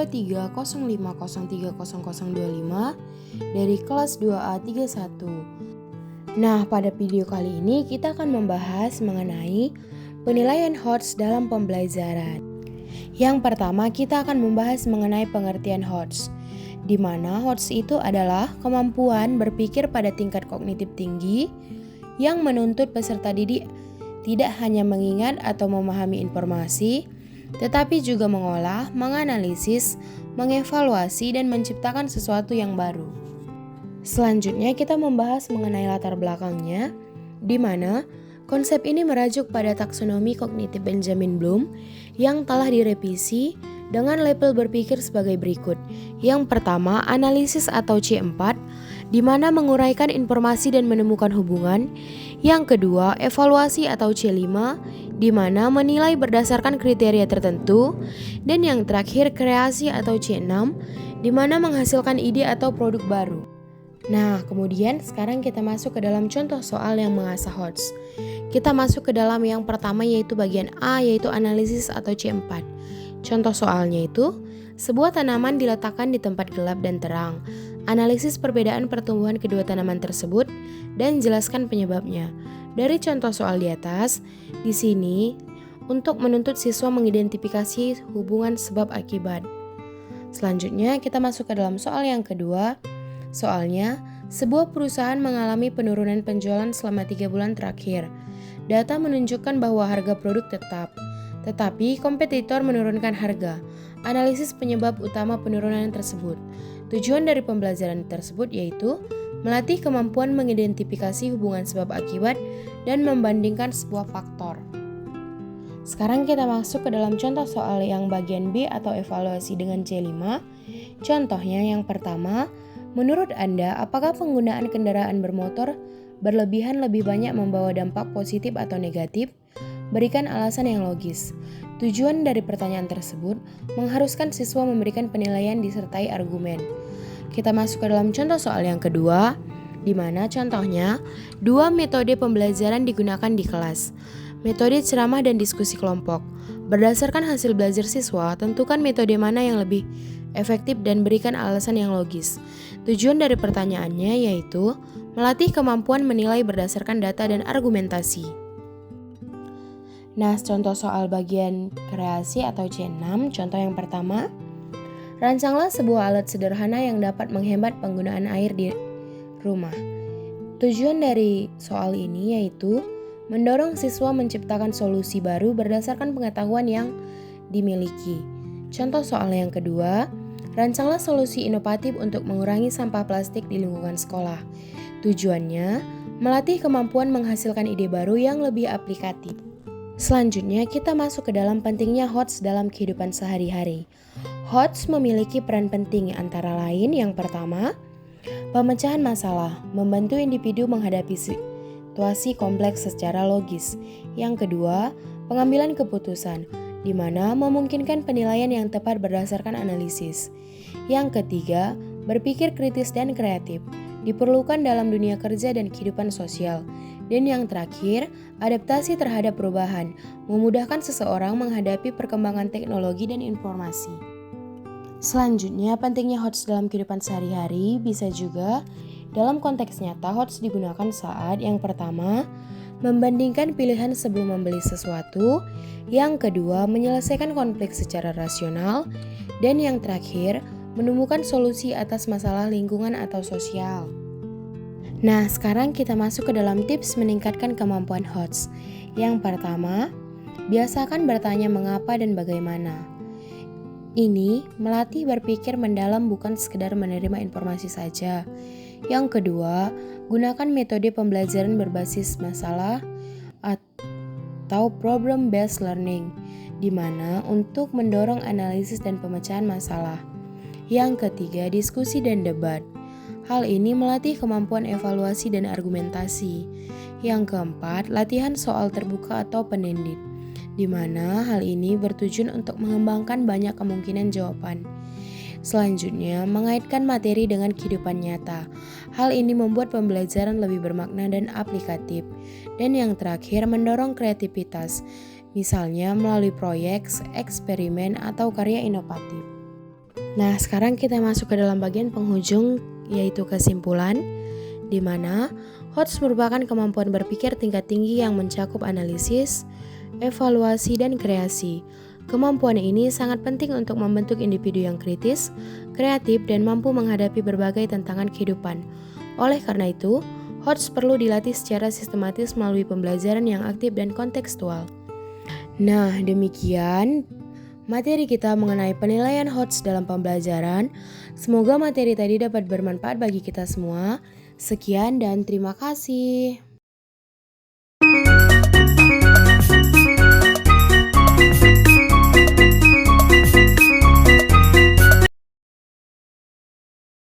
0305030025 dari kelas 2A 31. Nah, pada video kali ini kita akan membahas mengenai penilaian HOTS dalam pembelajaran. Yang pertama, kita akan membahas mengenai pengertian HOTS, di mana HOTS itu adalah kemampuan berpikir pada tingkat kognitif tinggi yang menuntut peserta didik tidak hanya mengingat atau memahami informasi, tetapi juga mengolah, menganalisis, mengevaluasi, dan menciptakan sesuatu yang baru. Selanjutnya kita membahas mengenai latar belakangnya, di mana konsep ini merujuk pada taksonomi kognitif Benjamin Bloom yang telah direvisi dengan label berpikir sebagai berikut. Yang pertama, analisis atau C4, di mana menguraikan informasi dan menemukan hubungan. Yang kedua, evaluasi atau C5, di mana menilai berdasarkan kriteria tertentu. Dan yang terakhir, kreasi atau C6, di mana menghasilkan ide atau produk baru. Nah, kemudian sekarang kita masuk ke dalam contoh soal yang mengasah HOTS. Kita masuk ke dalam yang pertama yaitu bagian A, yaitu analisis atau C4. Contoh soalnya itu, sebuah tanaman diletakkan di tempat gelap dan terang. Analisis perbedaan pertumbuhan kedua tanaman tersebut dan jelaskan penyebabnya. Dari contoh soal di atas, di sini untuk menuntut siswa mengidentifikasi hubungan sebab akibat. Selanjutnya kita masuk ke dalam soal yang kedua. Soalnya, sebuah perusahaan mengalami penurunan penjualan selama 3 bulan terakhir. Data menunjukkan bahwa harga produk tetap, tetapi kompetitor menurunkan harga. Analisis penyebab utama penurunan tersebut. Tujuan dari pembelajaran tersebut yaitu melatih kemampuan mengidentifikasi hubungan sebab akibat dan membandingkan sebuah faktor. Sekarang kita masuk ke dalam contoh soal yang bagian B atau evaluasi dengan C5. Contohnya yang pertama, menurut Anda, apakah penggunaan kendaraan bermotor berlebihan lebih banyak membawa dampak positif atau negatif? Berikan alasan yang logis. Tujuan dari pertanyaan tersebut mengharuskan siswa memberikan penilaian disertai argumen. Kita masuk ke dalam contoh soal yang kedua, di mana contohnya 2 metode pembelajaran digunakan di kelas. Metode ceramah dan diskusi kelompok. Berdasarkan hasil belajar siswa, tentukan metode mana yang lebih efektif dan berikan alasan yang logis. Tujuan dari pertanyaannya yaitu melatih kemampuan menilai berdasarkan data dan argumentasi. Nah, contoh soal bagian kreasi atau C6, contoh yang pertama, rancanglah sebuah alat sederhana yang dapat menghemat penggunaan air di rumah. Tujuan dari soal ini yaitu mendorong siswa menciptakan solusi baru berdasarkan pengetahuan yang dimiliki. Contoh soal yang kedua, rancanglah solusi inovatif untuk mengurangi sampah plastik di lingkungan sekolah. Tujuannya, melatih kemampuan menghasilkan ide baru yang lebih aplikatif. Selanjutnya, kita masuk ke dalam pentingnya HOTS dalam kehidupan sehari-hari. HOTS memiliki peran penting antara lain yang pertama, pemecahan masalah, membantu individu menghadapi situasi kompleks secara logis. Yang kedua, pengambilan keputusan, di mana memungkinkan penilaian yang tepat berdasarkan analisis. Yang ketiga, berpikir kritis dan kreatif, diperlukan dalam dunia kerja dan kehidupan sosial. Dan yang terakhir, adaptasi terhadap perubahan, memudahkan seseorang menghadapi perkembangan teknologi dan informasi. Selanjutnya, pentingnya HOTS dalam kehidupan sehari-hari bisa juga dalam konteks nyata. HOTS digunakan saat yang pertama, membandingkan pilihan sebelum membeli sesuatu, yang kedua, menyelesaikan konflik secara rasional, dan yang terakhir, menemukan solusi atas masalah lingkungan atau sosial. Nah, sekarang kita masuk ke dalam tips meningkatkan kemampuan HOTS. Yang pertama, biasakan bertanya mengapa dan bagaimana. Ini melatih berpikir mendalam bukan sekedar menerima informasi saja. Yang kedua, gunakan metode pembelajaran berbasis masalah atau problem-based learning, di mana untuk mendorong analisis dan pemecahan masalah. Yang ketiga, diskusi dan debat. Hal ini melatih kemampuan evaluasi dan argumentasi. Yang keempat, latihan soal terbuka atau open-ended, di mana hal ini bertujuan untuk mengembangkan banyak kemungkinan jawaban. Selanjutnya, mengaitkan materi dengan kehidupan nyata. Hal ini membuat pembelajaran lebih bermakna dan aplikatif. Dan yang terakhir, mendorong kreativitas, misalnya melalui proyek, eksperimen, atau karya inovatif. Nah, sekarang kita masuk ke dalam bagian penghujung, yaitu kesimpulan, di mana HOTS merupakan kemampuan berpikir tingkat tinggi yang mencakup analisis, evaluasi, dan kreasi. Kemampuan ini sangat penting untuk membentuk individu yang kritis, kreatif, dan mampu menghadapi berbagai tantangan kehidupan. Oleh karena itu, HOTS perlu dilatih secara sistematis melalui pembelajaran yang aktif dan kontekstual. Nah, demikian materi kita mengenai penilaian HOTS dalam pembelajaran. Semoga materi tadi dapat bermanfaat bagi kita semua. Sekian dan terima kasih.